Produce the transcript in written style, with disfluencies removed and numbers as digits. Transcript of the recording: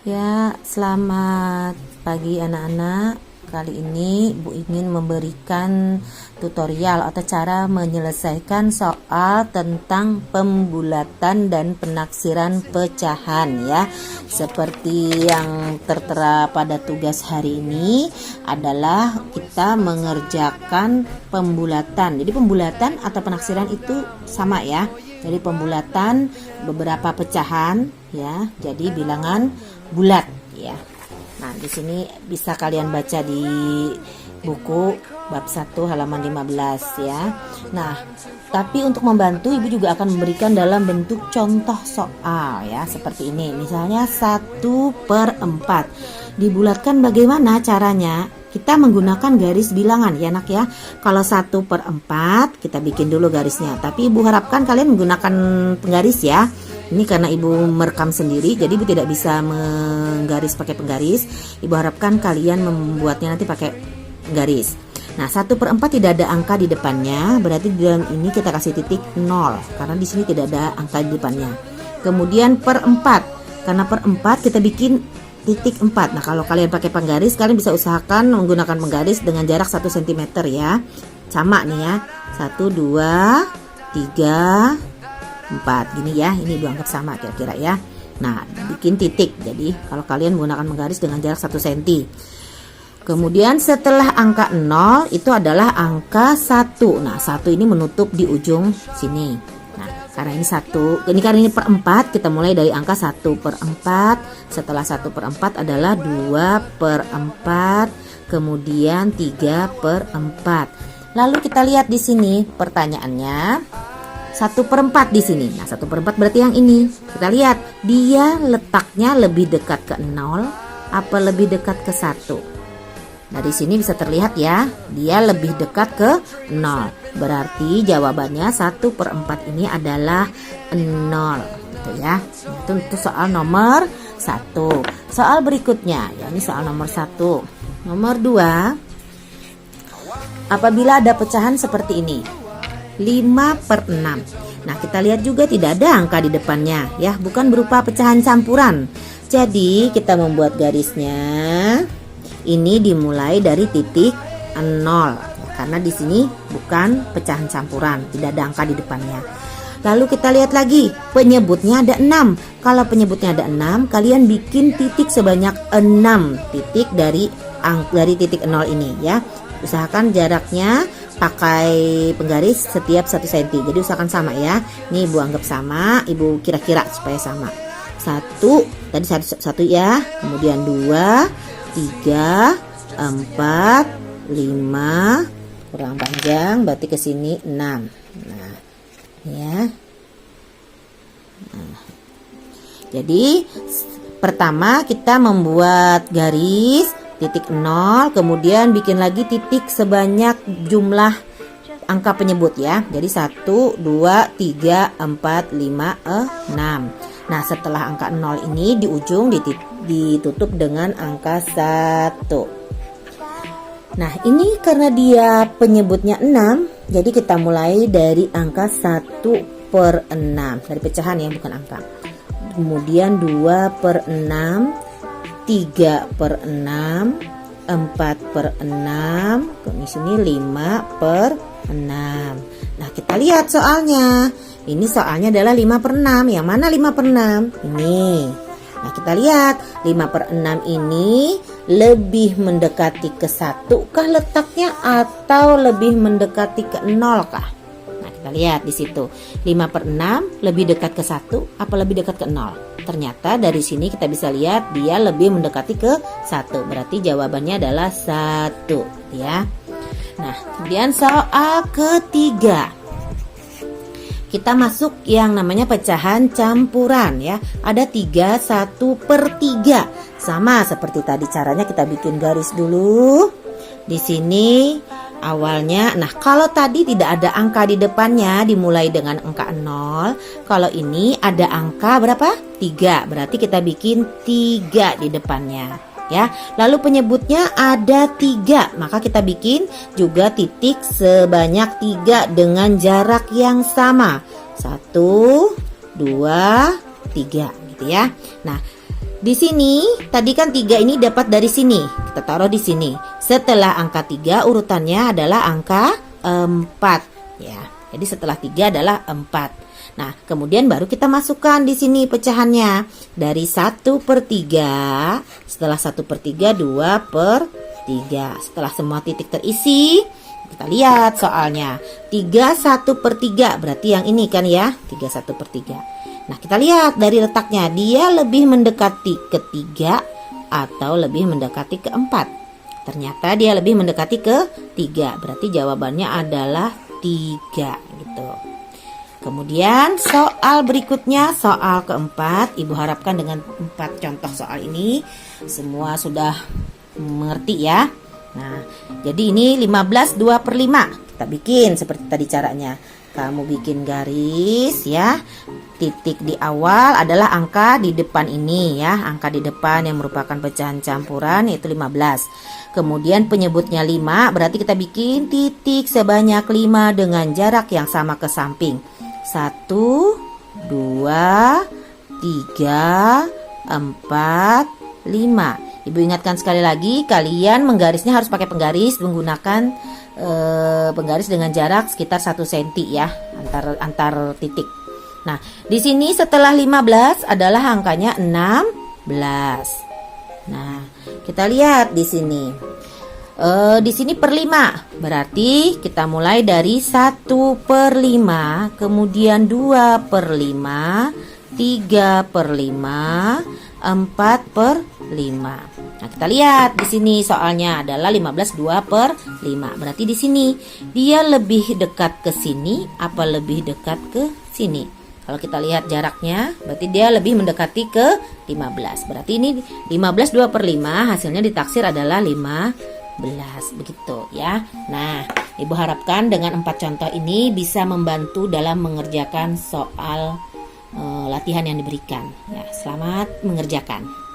Ya, selamat pagi anak-anak. Kali ini Ibu ingin memberikan tutorial atau cara menyelesaikan soal tentang pembulatan dan penaksiran pecahan ya. Seperti yang tertera pada tugas hari ini adalah kita mengerjakan pembulatan. Jadi pembulatan atau penaksiran itu sama ya. Jadi pembulatan beberapa pecahan ya. Jadi bilangan bulat ya. Nah, di sini bisa kalian baca di buku bab 1 halaman 15 ya. Nah, tapi untuk membantu Ibu juga akan memberikan dalam bentuk contoh soal ya, seperti ini. Misalnya 1/4. Dibulatkan bagaimana caranya? Kita menggunakan garis bilangan ya nak ya. Kalau 1/4 kita bikin dulu garisnya. Tapi Ibu harapkan kalian menggunakan penggaris ya. Ini karena Ibu merekam sendiri, jadi Ibu tidak bisa menggaris pakai penggaris. Ibu harapkan kalian membuatnya nanti pakai penggaris. Nah, 1/4 tidak ada angka di depannya, berarti di dalam ini kita kasih titik 0, karena di sini tidak ada angka di depannya. Kemudian per 4, karena per 4 kita bikin titik 4. Nah, kalau kalian pakai penggaris, kalian bisa usahakan menggunakan penggaris dengan jarak 1 cm ya. Sama nih ya, 1, 2, 3, 4 gini ya, ini Ibu anggap sama kira-kira ya. Nah, bikin titik. Jadi kalau kalian menggunakan menggaris dengan jarak 1 cm. Kemudian setelah angka 0 itu adalah angka 1. Nah, 1 ini menutup di ujung sini. Nah, karena ini 1, ini karena ini per 4, kita mulai dari angka 1/4. Setelah 1/4 adalah 2/4, kemudian 3/4. Lalu kita lihat di sini pertanyaannya. 1/4 di sini. Nah, 1/4 berarti yang ini. Kita lihat, dia letaknya lebih dekat ke 0 apa lebih dekat ke 1? Dari sini bisa terlihat ya, dia lebih dekat ke 0. Berarti jawabannya 1/4 ini adalah 0 gitu ya. Itu soal nomor 1. Soal berikutnya, ya ini soal nomor 1. Nomor 2. Apabila ada pecahan seperti ini, 5/6. Nah, kita lihat juga tidak ada angka di depannya ya, bukan berupa pecahan campuran. Jadi kita membuat garisnya ini dimulai dari titik 0 karena di sini bukan pecahan campuran, tidak ada angka di depannya. Lalu kita lihat lagi, penyebutnya ada 6. Kalau penyebutnya ada 6, kalian bikin titik sebanyak 6 titik dari titik 0 ini ya. Usahakan jaraknya pakai penggaris setiap 1 cm. Jadi usahakan sama ya. Nih Ibu anggap sama, Ibu kira-kira supaya sama. 1, tadi 1 ya. Kemudian 2, 3, 4, 5. Kurang panjang, berarti ke sini 6. Nah, ya. Nah. Jadi pertama kita membuat garis titik 0, kemudian bikin lagi titik sebanyak jumlah angka penyebut ya. Jadi 1, 2, 3, 4, 5, 6. Nah, setelah angka 0 ini di ujung ditutup dengan angka 1. Nah, ini karena dia penyebutnya 6, jadi kita mulai dari angka 1/6, dari pecahan ya, bukan angka. Kemudian 2/6, 3/6, 4/6, di sini 5/6. Nah, kita lihat soalnya. Ini soalnya adalah 5/6. Yang mana 5/6? Ini. Nah, kita lihat 5/6 ini lebih mendekati ke 1 kah letaknya atau lebih mendekati ke 0 kah? Nah, kita lihat di situ. 5/6 lebih dekat ke 1 apa lebih dekat ke 0? Ternyata dari sini kita bisa lihat dia lebih mendekati ke 1. Berarti jawabannya adalah 1 ya. Nah, kemudian soal ketiga. Kita masuk yang namanya pecahan campuran ya. Ada 3, 1/3. Sama seperti tadi caranya, kita bikin garis dulu. Di sini awalnya, nah kalau tadi tidak ada angka di depannya dimulai dengan angka 0. Kalau ini ada angka berapa? 3. Berarti kita bikin 3 di depannya ya. Lalu penyebutnya ada 3, maka kita bikin juga titik sebanyak 3 dengan jarak yang sama. 1, 2, 3 gitu ya. Nah, Di sini tadi kan 3 ini dapat dari sini. Kita taruh di sini. Setelah angka 3 urutannya adalah angka 4 ya. Jadi setelah 3 adalah 4. Nah, kemudian baru kita masukkan di sini pecahannya. Dari 1/3, setelah 1/3, 2/3. Setelah semua titik terisi, kita lihat soalnya. 3 1/3, berarti yang ini kan ya, 3 1/3. Nah, kita lihat dari letaknya, dia lebih mendekati ke 3 atau lebih mendekati ke 4. Ternyata dia lebih mendekati ke 3, berarti jawabannya adalah 3 gitu. Kemudian soal berikutnya, soal keempat. Ibu harapkan dengan 4 contoh soal ini semua sudah mengerti ya. Nah, jadi ini 15 2/5. Kita bikin seperti tadi caranya. Kamu bikin garis ya. Titik di awal adalah angka di depan ini ya. Angka di depan yang merupakan pecahan campuran yaitu 15. Kemudian penyebutnya 5, berarti kita bikin titik sebanyak 5 dengan jarak yang sama ke samping. 1, 2, 3, 4, 5. Ibu ingatkan sekali lagi, kalian menggarisnya harus pakai penggaris menggunakan penggaris dengan jarak sekitar 1 cm ya antar titik. Nah, di sini setelah 15 adalah angkanya 16. Nah, kita lihat di sini. Di sini per 5, berarti kita mulai dari 1/5, kemudian 2/5, 3/5, 4/5. Nah, kita lihat di sini soalnya adalah 15 2/5. Berarti di sini dia lebih dekat ke sini apa lebih dekat ke sini? Kalau kita lihat jaraknya, berarti dia lebih mendekati ke 15. Berarti ini 15 2/5 hasilnya ditaksir adalah 15. Begitu ya. Nah, Ibu harapkan dengan 4 contoh ini bisa membantu dalam mengerjakan soal latihan yang diberikan ya. Selamat mengerjakan.